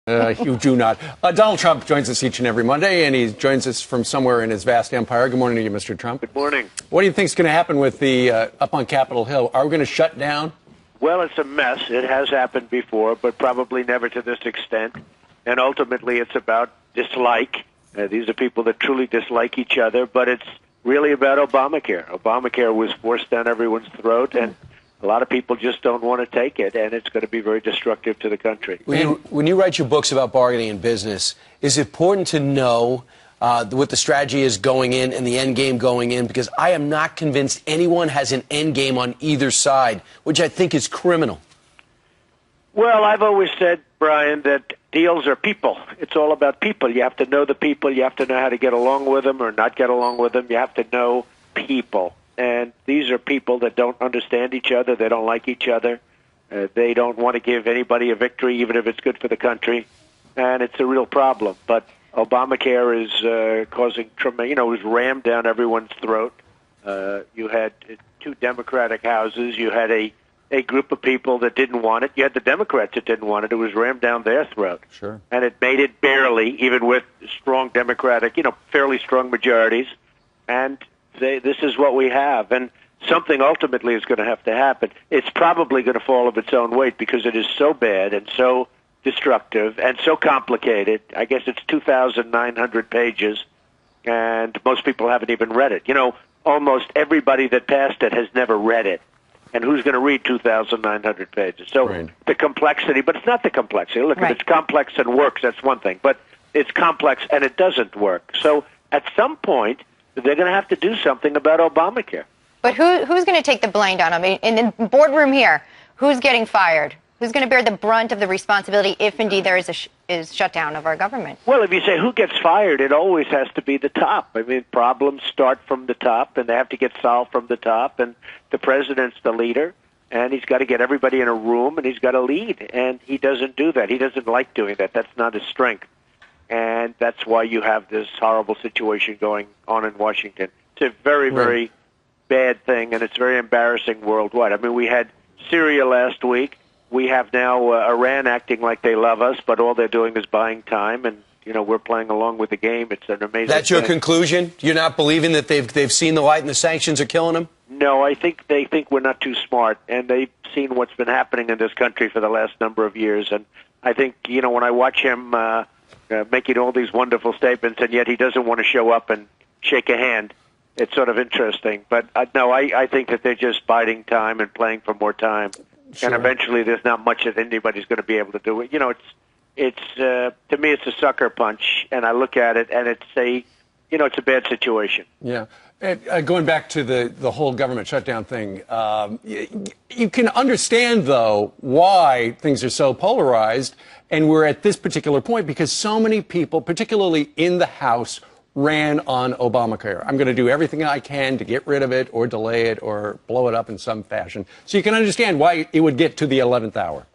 You do not. Donald Trump joins us each and every Monday, and he joins us from somewhere in his vast empire. Good morning to you, Mr. Trump. Good morning. What do you think is going to happen with the up on Capitol Hill? Are we going to shut down? Well, it's a mess. It has happened before, but probably never to this extent. And ultimately, it's about dislike. These are people that truly dislike each other, but it's really about Obamacare. Obamacare was forced down everyone's throat, and a lot of people just don't want to take it, and it's going to be very destructive to the country. When you write your books about bargaining in business, is it important to know what the strategy is going in and the end game going in? Because I am not convinced anyone has an end game on either side, which I think is criminal. Well, I've always said, Brian, that deals are people. It's all about people. You have to know the people. You have to know how to get along with them or not get along with them. You have to know people. And these are people that don't understand each other. They don't like each other. They don't want to give anybody a victory, even if it's good for the country. And it's a real problem. But Obamacare is causing tremendous, it was rammed down everyone's throat. You had two Democratic houses. You had a group of people that didn't want it. You had the Democrats that didn't want it. It was rammed down their throat. Sure. And it made it barely, even with strong Democratic, fairly strong majorities. And this is what we have, and something ultimately is going to have to happen. It's probably going to fall of its own weight because it is so bad and so destructive and so complicated. I guess it's 2,900 pages, and most people haven't even read it. Almost everybody that passed it has never read it, and who's going to read 2,900 pages? So right. The complexity, but it's not the complexity. Look, right. If it's complex and works, that's one thing, but it's complex and it doesn't work. So at some point, they're going to have to do something about Obamacare. But who's going to take the blame, Don? I mean, in the boardroom here, who's getting fired? Who's going to bear the brunt of the responsibility if indeed there is a shutdown of our government? Well, if you say who gets fired, it always has to be the top. I mean, problems start from the top, and they have to get solved from the top. And the president's the leader, and he's got to get everybody in a room, and he's got to lead. And he doesn't do that. He doesn't like doing that. That's not his strength. And that's why you have this horrible situation going on in Washington. It's a very, very bad thing, and it's very embarrassing worldwide. I mean, we had Syria last week. We have now Iran acting like they love us, but all they're doing is buying time, and we're playing along with the game. It's an amazing That's your thing. conclusion? You're not believing that they've seen the light and the sanctions are killing them? No, I think they think we're not too smart, and they've seen what's been happening in this country for the last number of years. And I think, when I watch him making all these wonderful statements, and yet he doesn't want to show up and shake a hand. It's sort of interesting. But no, I think that they're just biding time and playing for more time. Sure. And eventually there's not much that anybody's going to be able to do. It's to me, it's a sucker punch, and I look at it, and it's a bad situation. Yeah. Going back to the whole government shutdown thing, you can understand, though, why things are so polarized, and we're at this particular point because so many people, particularly in the House, ran on Obamacare. I'm going to do everything I can to get rid of it or delay it or blow it up in some fashion. So you can understand why it would get to the 11th hour.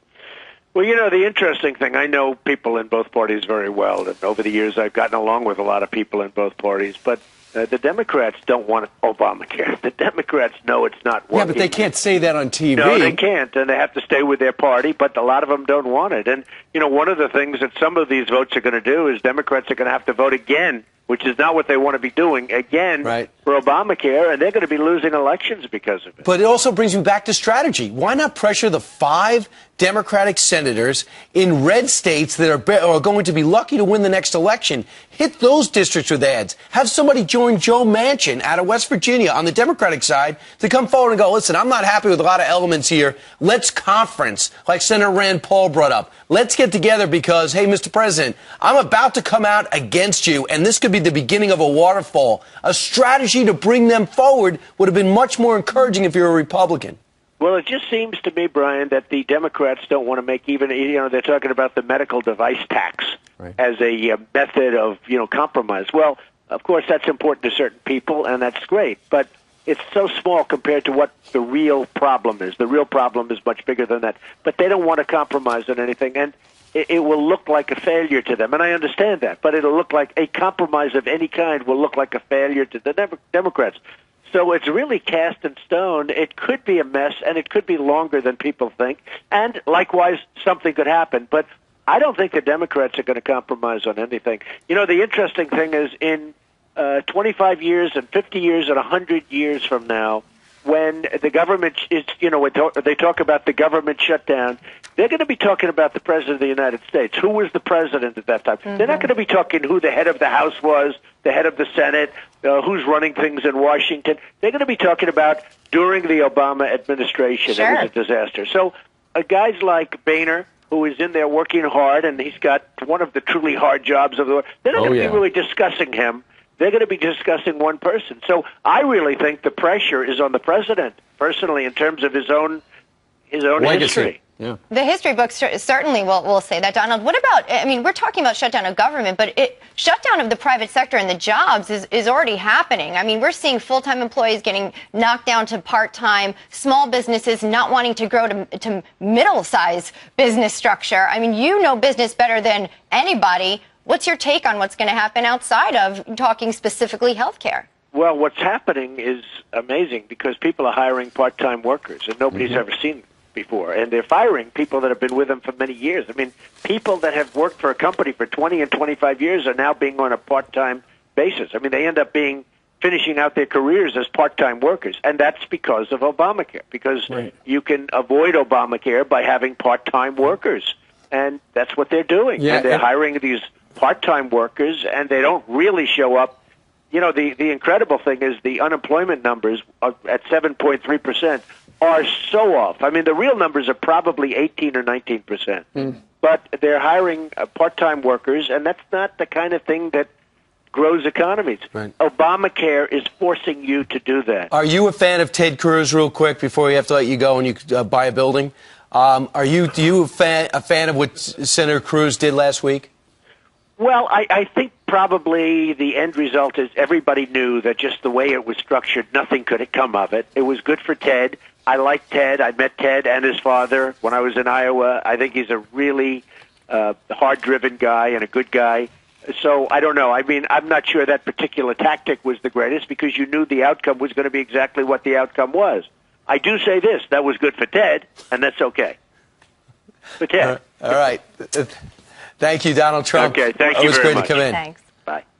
Well, the interesting thing, I know people in both parties very well, and over the years I've gotten along with a lot of people in both parties, but the Democrats don't want Obamacare. The Democrats know it's not working. Yeah, but they can't say that on TV. No, they can't, and they have to stay with their party, but a lot of them don't want it. And, one of the things that some of these votes are going to do is Democrats are going to have to vote again, which is not what they want to be doing, again, for Obamacare, and they're going to be losing elections because of it. But it also brings me back to strategy. Why not pressure the 5 Democratic senators in red states that are going to be lucky to win the next election? Hit those districts with ads. Have somebody join Joe Manchin out of West Virginia on the Democratic side to come forward and go, listen, I'm not happy with a lot of elements here. Let's conference, like Senator Rand Paul brought up. Let's get together because, hey, Mr. President, I'm about to come out against you, and this could be the beginning of a waterfall. A strategy to bring them forward would have been much more encouraging if you're a Republican. Well, it just seems to me, Brian, that the Democrats don't want to make even, they're talking about the medical device tax as a method of, compromise. Well, of course, that's important to certain people, and that's great, but it's so small compared to what the real problem is. The real problem is much bigger than that. But they don't want to compromise on anything, and it will look like a failure to them. And I understand that, but it'll look like a compromise of any kind will look like a failure to the Democrats. So it's really cast in stone. It could be a mess, and it could be longer than people think. And likewise, something could happen. But I don't think the Democrats are going to compromise on anything. You know, the interesting thing is in 25 years and 50 years and 100 years from now, when the government is, you know, when they talk about the government shutdown, they're going to be talking about the President of the United States. Who was the president at that time? Mm-hmm. They're not going to be talking who the head of the House was, the head of the Senate, who's running things in Washington. They're going to be talking about during the Obama administration. Sure. It was a disaster. So guys like Boehner, who is in there working hard, and he's got one of the truly hard jobs of the world, they're not going to be really discussing him. They're going to be discussing one person. So I really think the pressure is on the president, personally, in terms of his own legacy. History. Yeah. The history books certainly will say that, Donald. What about, I mean, we're talking about shutdown of government, but shutdown of the private sector and the jobs is already happening. I mean, we're seeing full-time employees getting knocked down to part-time, small businesses not wanting to grow to middle-sized business structure. I mean, you know business better than anybody. What's your take on what's going to happen outside of talking specifically healthcare? Well, what's happening is amazing because people are hiring part-time workers, and nobody's ever seen them before. And they're firing people that have been with them for many years. I mean, people that have worked for a company for 20 and 25 years are now being on a part-time basis. I mean, they end up finishing out their careers as part-time workers, and that's because of Obamacare, because you can avoid Obamacare by having part-time workers, and that's what they're doing. Yeah, and they're hiring these part-time workers, and they don't really show up. You know, the incredible thing is the unemployment numbers at 7.3% are so off. I mean, the real numbers are probably 18 or 19%. But they're hiring part-time workers, and that's not the kind of thing that grows economies. Right. Obamacare is forcing you to do that. Are you a fan of Ted Cruz, real quick, before we have to let you go and you buy a building? Are you a fan of what Senator Cruz did last week? Well, I think probably the end result is everybody knew that just the way it was structured, nothing could come of it. It was good for Ted. I like Ted. I met Ted and his father when I was in Iowa. I think he's a really hard-driven guy and a good guy. So I don't know. I mean, I'm not sure that particular tactic was the greatest because you knew the outcome was going to be exactly what the outcome was. I do say this. That was good for Ted, and that's okay. For Ted. All right. Thank you, Donald Trump. Okay, thank you very much. Always great to come in. Thanks. Bye.